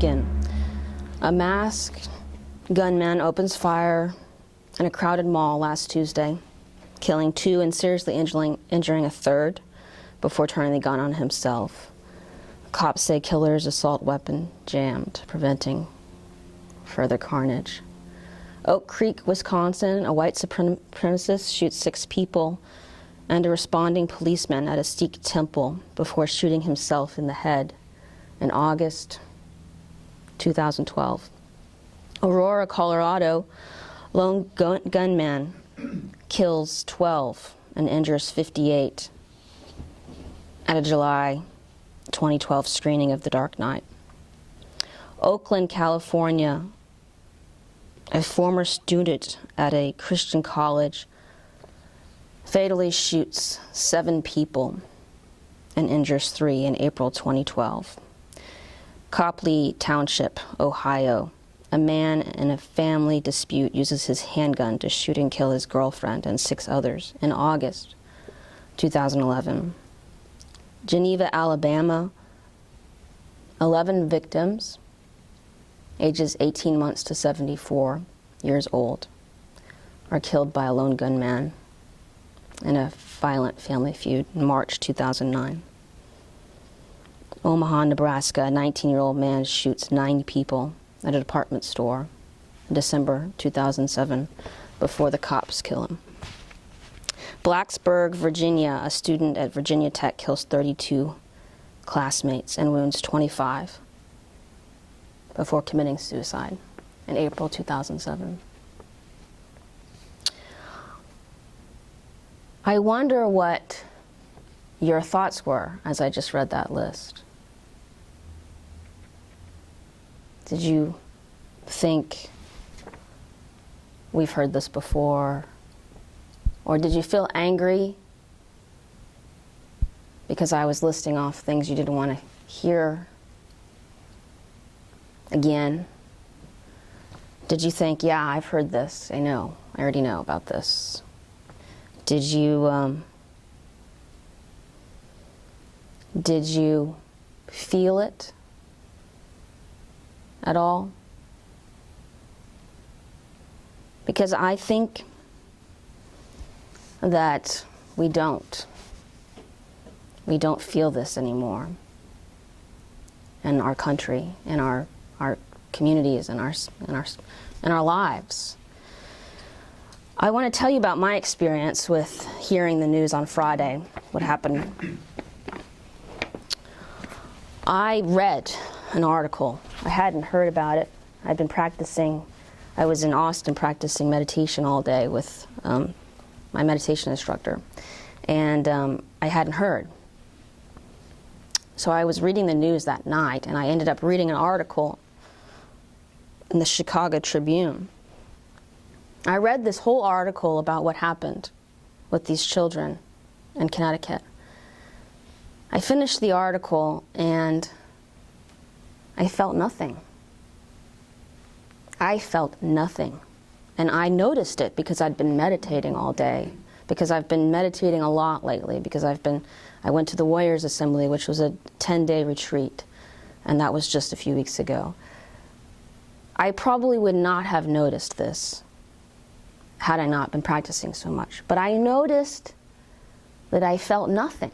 Oregon. A masked gunman opens fire in a crowded mall last Tuesday, killing 2 and seriously injuring a third before turning the gun on himself. Cops say killer's assault weapon jammed, preventing further carnage. Oak Creek, Wisconsin, a white supremacist shoots 6 people and a responding policeman at a Sikh temple before shooting himself in the head in August 2012. Aurora, Colorado, lone gunman kills 12 and injures 58 at a July 2012 screening of The Dark Knight. Oakland, California, a former student at a Christian college fatally shoots 7 people and injures 3 in April 2012. Copley Township, Ohio, a man in a family dispute uses his handgun to shoot and kill his girlfriend and 6 others in August 2011. Geneva, Alabama, 11 victims, ages 18 months to 74 years old, are killed by a lone gunman in a violent family feud in March 2009. Omaha, Nebraska, a 19-year-old man shoots 9 people at a department store in December 2007 before the cops kill him. Blacksburg, Virginia, a student at Virginia Tech kills 32 classmates and wounds 25 before committing suicide in April 2007. I wonder what your thoughts were as I just read that list. Did you think, we've heard this before? Or did you feel angry because I was listing off things you didn't want to hear again? Did you think, yeah, I've heard this, I already know about this? Did you feel it at all? Because I think that we don't feel this anymore in our country, in our communities, in our lives. I want to tell you about my experience with hearing the news on Friday, what happened. I read an article. I hadn't heard about it. I'd been practicing. I was in Austin practicing meditation all day with my meditation instructor, and I hadn't heard. So I was reading the news that night, and I ended up reading an article in the Chicago Tribune. I read this whole article about what happened with these children in Connecticut. I finished the article and I felt nothing. I felt nothing. And I noticed it because I'd been meditating all day, because I've been meditating a lot lately, because I went to the Warriors Assembly, which was a 10-day retreat, and that was just a few weeks ago. I probably would not have noticed this had I not been practicing so much. But I noticed that I felt nothing.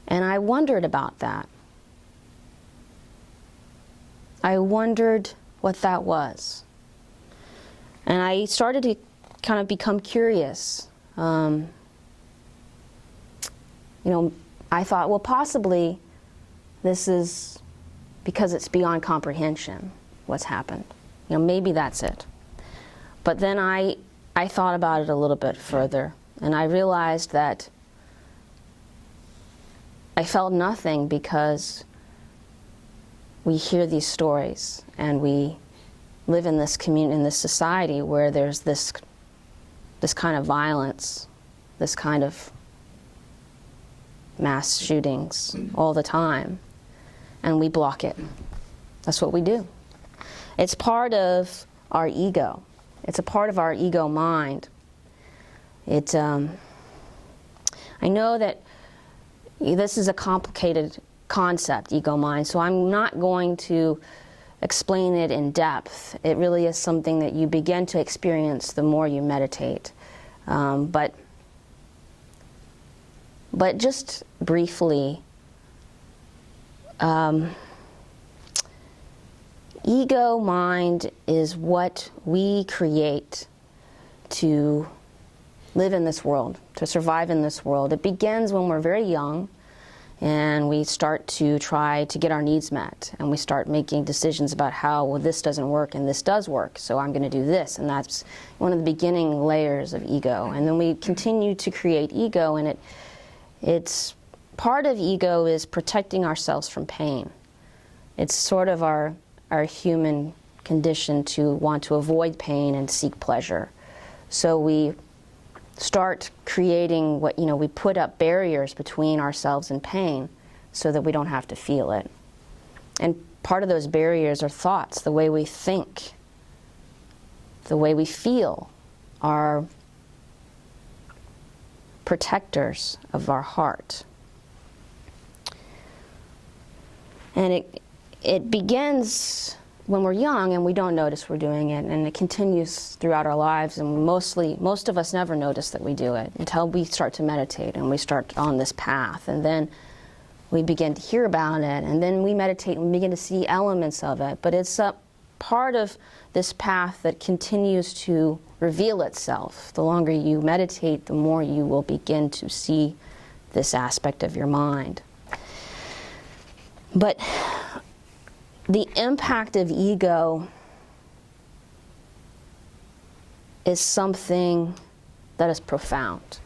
And I wondered about that. I wondered what that was. And I started to kind of become curious. I thought, well, possibly this is because it's beyond comprehension, what's happened. Maybe that's it. But then I thought about it a little bit further, and I realized that I felt nothing because we hear these stories, and we live in this community, in this society where there's this kind of violence, this kind of mass shootings all the time, and we block it. That's what we do. It's part of our ego. It's a part of our ego mind. I know that this is a complicated concept, ego mind, so I'm not going to explain it in depth. It really is something that you begin to experience the more you meditate. But just briefly, ego mind is what we create to live in this world, to survive in this world. It begins when we're very young and we start to try to get our needs met, and we start making decisions about how, well, this doesn't work and this does work, so I'm going to do this, and that's one of the beginning layers of ego. And then we continue to create ego, and it's part of ego is protecting ourselves from pain. It's sort of our human condition to want to avoid pain and seek pleasure. So we start creating what, we put up barriers between ourselves and pain so that we don't have to feel it. And part of those barriers are thoughts, the way we think, the way we feel, are protectors of our heart. And it begins when we're young and we don't notice we're doing it, and it continues throughout our lives, and most of us never notice that we do it until we start to meditate and we start on this path, and then we begin to hear about it, and then we meditate and we begin to see elements of it. But it's a part of this path that continues to reveal itself. The longer you meditate, the more you will begin to see this aspect of your mind. But the impact of ego is something that is profound.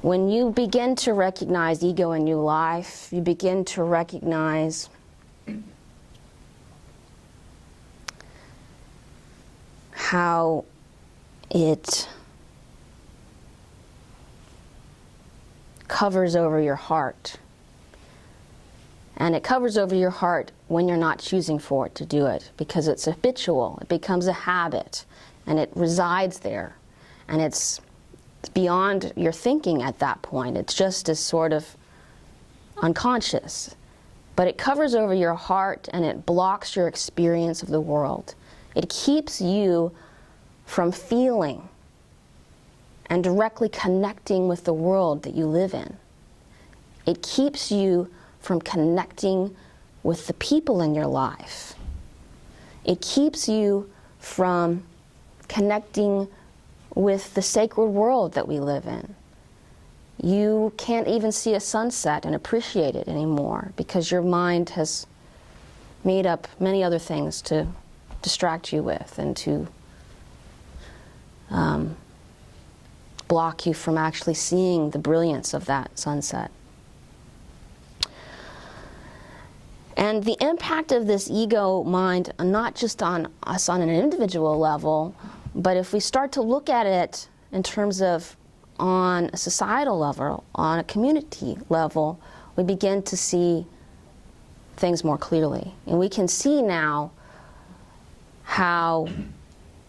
When you begin to recognize ego in your life, you begin to recognize how it covers over your heart. And it covers over your heart when you're not choosing for it to do it, because it's habitual. It becomes a habit, and it resides there. And it's beyond your thinking at that point. It's just as sort of unconscious. But it covers over your heart, and it blocks your experience of the world. It keeps you from feeling and directly connecting with the world that you live in. It keeps you from connecting with the people in your life. It keeps you from connecting with the sacred world that we live in. You can't even see a sunset and appreciate it anymore because your mind has made up many other things to distract you with and to block you from actually seeing the brilliance of that sunset. And the impact of this ego mind, not just on us on an individual level, but if we start to look at it in terms of on a societal level, on a community level, we begin to see things more clearly. And we can see now how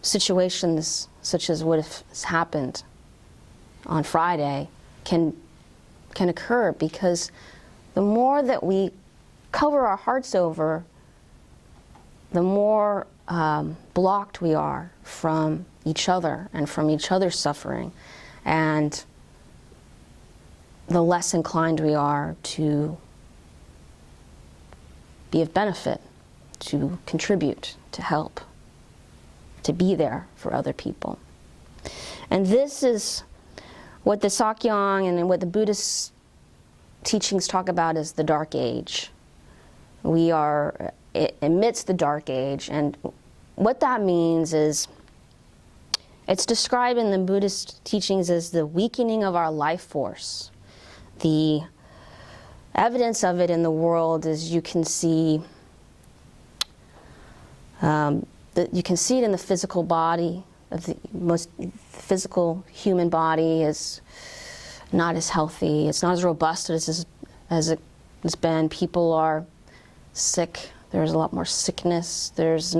situations such as what has happened on Friday can occur, because the more that we cover our hearts over, the more blocked we are from each other and from each other's suffering, and the less inclined we are to be of benefit, to contribute, to help, to be there for other people. And this is what the Sakyong and what the Buddhist teachings talk about as the Dark Age. We are amidst the Dark Age, and what that means is it's described in the Buddhist teachings as the weakening of our life force. The evidence of it in the world is you can see you can see it in the physical body. The physical human body is not as healthy. It's not as robust as it's been. People are sick. There's a lot more sickness. There's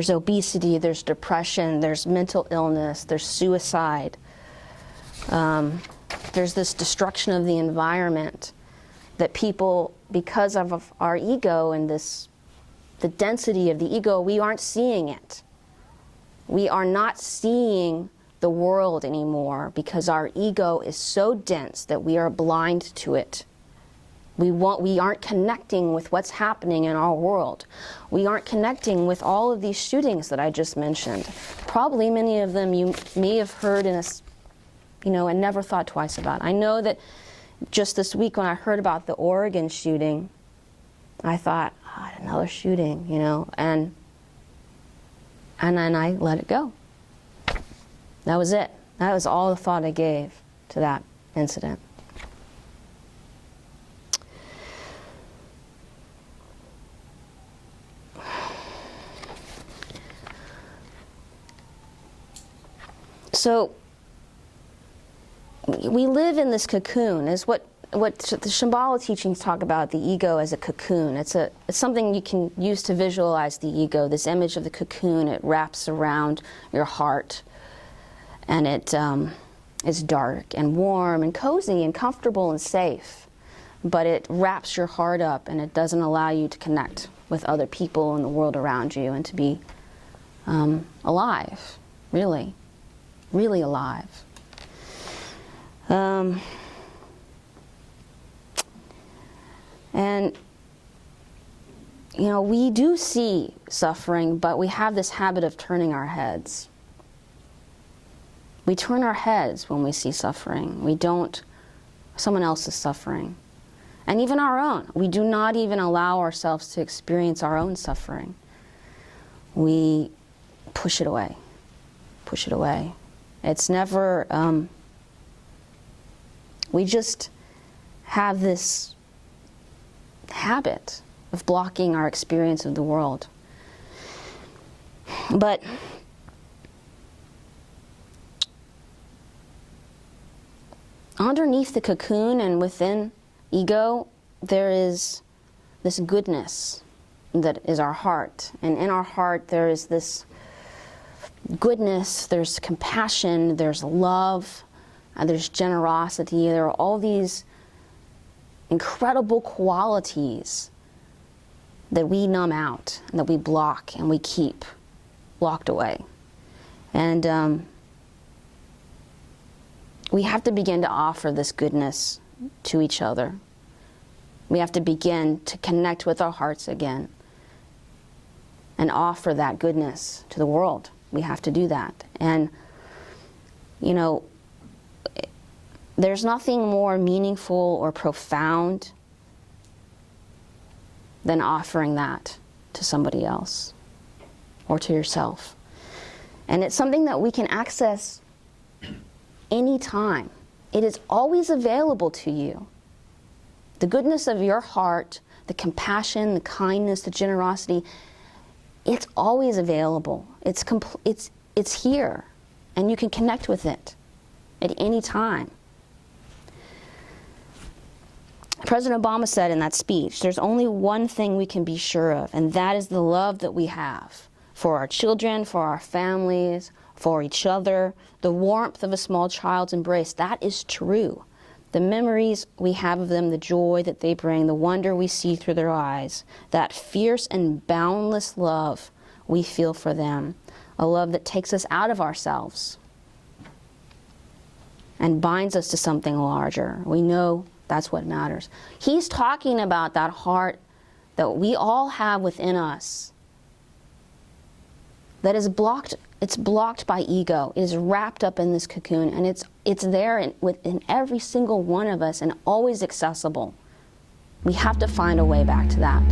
obesity, there's depression, there's mental illness, there's suicide. There's this destruction of the environment that people because of our ego and the density of the ego, we aren't seeing it. We are not seeing the world anymore because our ego is so dense that we are blind to it. We aren't connecting with what's happening in our world. We aren't connecting with all of these shootings that I just mentioned. Probably many of them you may have heard and never thought twice about. I know that just this week when I heard about the Oregon shooting, I thought, another shooting, and then I let it go. That was it. That was all the thought I gave to that incident. So we live in this cocoon, is what the Shambhala teachings talk about the ego as a cocoon. It's something you can use to visualize the ego, this image of the cocoon. It wraps around your heart, and it is dark and warm and cozy and comfortable and safe, but it wraps your heart up, and it doesn't allow you to connect with other people in the world around you and to be alive, really alive. And we do see suffering, but we have this habit of turning our heads. We turn our heads when we see suffering. We don't, someone else is suffering. And even our own. We do not even allow ourselves to experience our own suffering. We push it away. Push it away. It's never, we just have this habit of blocking our experience of the world. But underneath the cocoon and within ego, there is this goodness that is our heart. And in our heart, there is this goodness, there's compassion, there's love, there's generosity. There are all these incredible qualities that we numb out, and that we block, and we keep locked away. And we have to begin to offer this goodness to each other. We have to begin to connect with our hearts again and offer that goodness to the world. We have to do that. And, there's nothing more meaningful or profound than offering that to somebody else or to yourself. And it's something that we can access anytime. It is always available to you. The goodness of your heart, the compassion, the kindness, the generosity, it's always available. It's here, and you can connect with it at any time. President Obama said in that speech, there's only one thing we can be sure of, and that is the love that we have for our children, for our families, for each other, the warmth of a small child's embrace. That is true. The memories we have of them, the joy that they bring, the wonder we see through their eyes, that fierce and boundless love we feel for them, a love that takes us out of ourselves and binds us to something larger. We know that's what matters. He's talking about that heart that we all have within us that is blocked. It's blocked by ego. It is wrapped up in this cocoon, and it's there within every single one of us and always accessible. We have to find a way back to that.